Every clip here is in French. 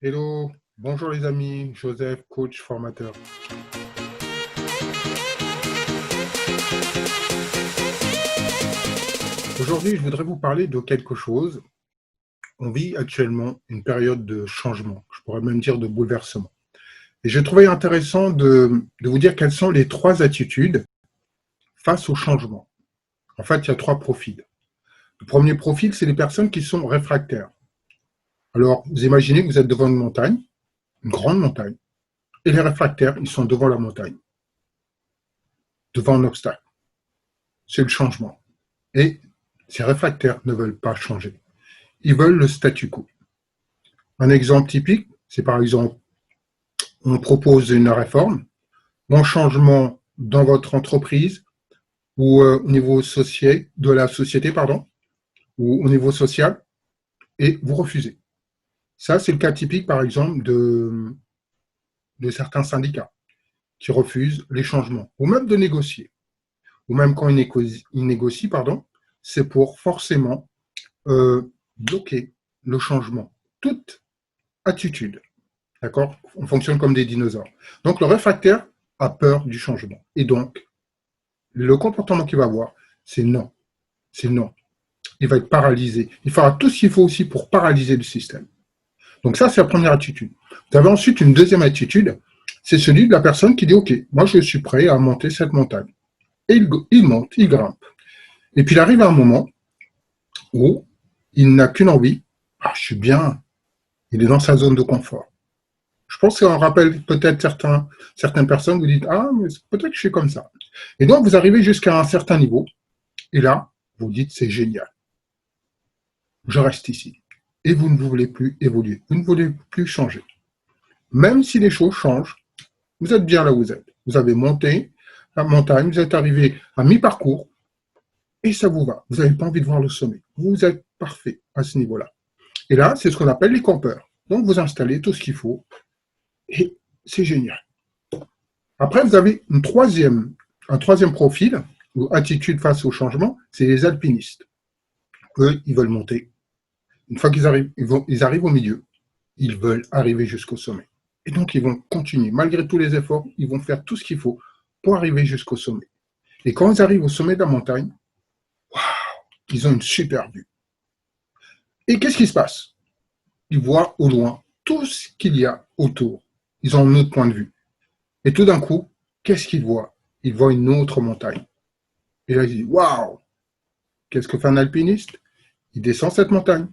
Hello, bonjour les amis, Joseph, coach, formateur. Aujourd'hui, je voudrais vous parler de quelque chose. On vit actuellement une période de changement, je pourrais même dire de bouleversement. Et j'ai trouvé intéressant de vous dire quelles sont les trois attitudes face au changement. En fait, il y a trois profils. Le premier profil, c'est les personnes qui sont réfractaires. Alors, vous imaginez que vous êtes devant une montagne, une grande montagne, et les réfractaires, ils sont devant la montagne, devant un obstacle. C'est le changement. Et ces réfractaires ne veulent pas changer. Ils veulent le statu quo. Un exemple typique, c'est par exemple, on propose une réforme, un changement dans votre entreprise ou au niveau de la société, ou au niveau social, et vous refusez. Ça, c'est le cas typique, par exemple, de certains syndicats qui refusent les changements, ou même de négocier. Ou même quand ils négocient, c'est pour forcément bloquer le changement. Toute attitude, d'accord? On fonctionne comme des dinosaures. Donc, le réfractaire a peur du changement. Et donc, le comportement qu'il va avoir, c'est non. C'est non. Il va être paralysé. Il fera tout ce qu'il faut aussi pour paralyser le système. Donc ça, c'est la première attitude. Vous avez ensuite une deuxième attitude, c'est celui de la personne qui dit, OK, moi je suis prêt à monter cette montagne. Et il monte, il grimpe. Et puis il arrive à un moment où il n'a qu'une envie, ah, je suis bien, il est dans sa zone de confort. Je pense qu'on rappelle peut-être certaines personnes, vous dites, ah, mais peut-être que je suis comme ça. Et donc, vous arrivez jusqu'à un certain niveau, et là, vous dites, c'est génial, je reste ici. Et vous ne voulez plus évoluer, vous ne voulez plus changer. Même si les choses changent, vous êtes bien là où vous êtes. Vous avez monté la montagne, vous êtes arrivé à mi-parcours, et ça vous va. Vous n'avez pas envie de voir le sommet. Vous êtes parfait à ce niveau-là. Et là, c'est ce qu'on appelle les campeurs. Donc, vous installez tout ce qu'il faut, et c'est génial. Après, vous avez un troisième profil, ou attitude face au changement, c'est les alpinistes. Eux, ils veulent monter. Une fois qu'ils arrivent, ils arrivent au milieu, ils veulent arriver jusqu'au sommet. Et donc, ils vont continuer. Malgré tous les efforts, ils vont faire tout ce qu'il faut pour arriver jusqu'au sommet. Et quand ils arrivent au sommet de la montagne, ils ont une super vue. Et qu'est-ce qui se passe? Ils voient au loin tout ce qu'il y a autour. Ils ont un autre point de vue. Et tout d'un coup, qu'est-ce qu'ils voient? Ils voient une autre montagne. Et là, ils disent, waouh! Qu'est-ce que fait un alpiniste? Il descend cette montagne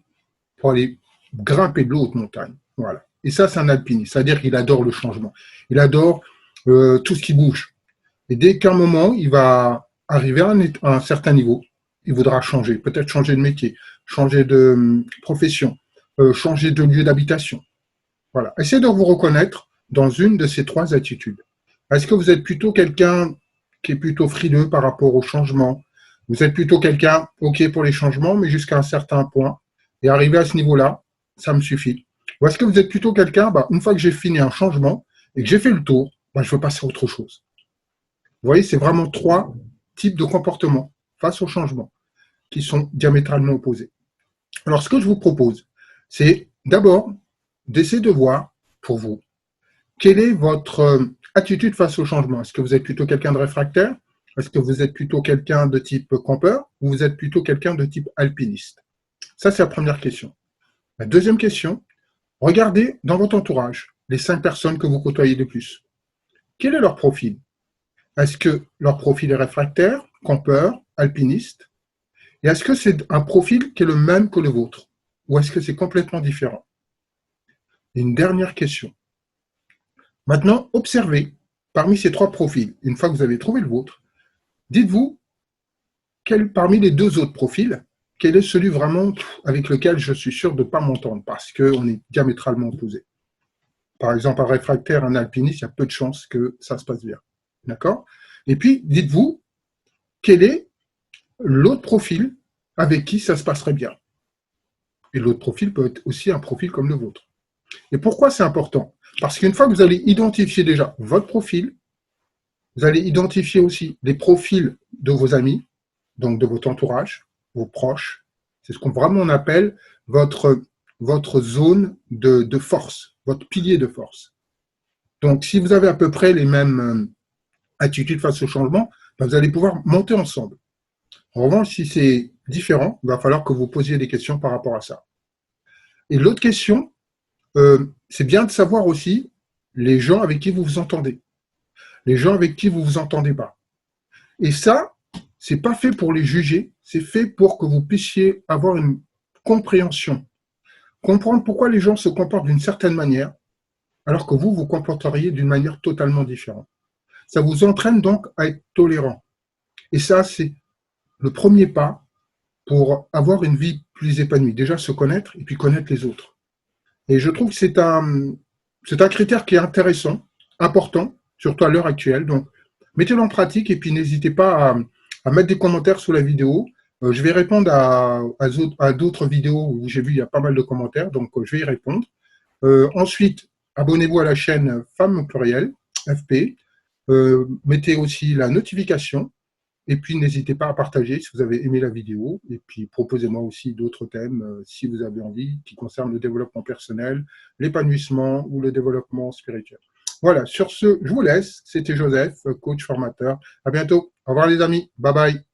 pour aller grimper de l'autre montagne. Voilà. Et ça, c'est un alpiniste. C'est-à-dire qu'il adore le changement. Il adore tout ce qui bouge. Et dès qu'à un moment, il va arriver à un certain niveau, il voudra changer. Peut-être changer de métier, changer de profession, changer de lieu d'habitation. Voilà. Essayez de vous reconnaître dans une de ces trois attitudes. Est-ce que vous êtes plutôt quelqu'un qui est plutôt frileux par rapport au changement? Vous êtes plutôt quelqu'un, OK pour les changements, mais jusqu'à un certain point. Et arrivé à ce niveau-là, ça me suffit. Ou est-ce que vous êtes plutôt quelqu'un, une fois que j'ai fini un changement et que j'ai fait le tour, je veux passer à autre chose. Vous voyez, c'est vraiment trois types de comportements face au changement qui sont diamétralement opposés. Alors, ce que je vous propose, c'est d'abord d'essayer de voir pour vous quelle est votre attitude face au changement. Est-ce que vous êtes plutôt quelqu'un de réfractaire? Est-ce que vous êtes plutôt quelqu'un de type campeur? Ou vous êtes plutôt quelqu'un de type alpiniste? Ça, c'est la première question. La deuxième question, regardez dans votre entourage les 5 personnes que vous côtoyez le plus. Quel est leur profil? Est-ce que leur profil est réfractaire, campeur, alpiniste? Et est-ce que c'est un profil qui est le même que le vôtre? Ou est-ce que c'est complètement différent? Et une dernière question. Maintenant, observez parmi ces 3 profils. Une fois que vous avez trouvé le vôtre, dites-vous, parmi les 2 autres profils, quel est celui vraiment avec lequel je suis sûr de ne pas m'entendre parce qu'on est diamétralement opposés. Par exemple, un réfractaire, un alpiniste, il y a peu de chances que ça se passe bien. D'accord? Et puis, dites-vous, quel est l'autre profil avec qui ça se passerait bien? Et l'autre profil peut être aussi un profil comme le vôtre. Et pourquoi c'est important? Parce qu'une fois que vous allez identifier déjà votre profil, vous allez identifier aussi les profils de vos amis, donc de votre entourage, vos proches. C'est ce qu'on vraiment on appelle votre zone de force. votre pilier de force. Donc, si vous avez à peu près les mêmes attitudes face au changement, ben, vous allez pouvoir monter ensemble. En revanche, si c'est différent, il va falloir que vous posiez des questions par rapport à ça. Et l'autre question, c'est bien de savoir aussi les gens avec qui vous vous entendez, les gens avec qui vous vous entendez pas. Et ça, c'est pas fait pour les juger, c'est fait pour que vous puissiez avoir une compréhension, comprendre pourquoi les gens se comportent d'une certaine manière, alors que vous vous comporteriez d'une manière totalement différente. Ça vous entraîne donc à être tolérant. Et ça, c'est le premier pas pour avoir une vie plus épanouie. Déjà se connaître et puis connaître les autres. Et je trouve que c'est un critère qui est intéressant, important, surtout à l'heure actuelle. Donc, mettez-le en pratique et puis n'hésitez pas à mettre des commentaires sous la vidéo. Je vais répondre à d'autres vidéos où j'ai vu il y a pas mal de commentaires, donc je vais y répondre. Ensuite, abonnez-vous à la chaîne Femmes au pluriel, FP. Mettez aussi la notification. Et puis, n'hésitez pas à partager si vous avez aimé la vidéo. Et puis, proposez-moi aussi d'autres thèmes, si vous avez envie, qui concernent le développement personnel, l'épanouissement ou le développement spirituel. Voilà, sur ce, je vous laisse. C'était Joseph, coach formateur. À bientôt. Au revoir les amis. Bye bye.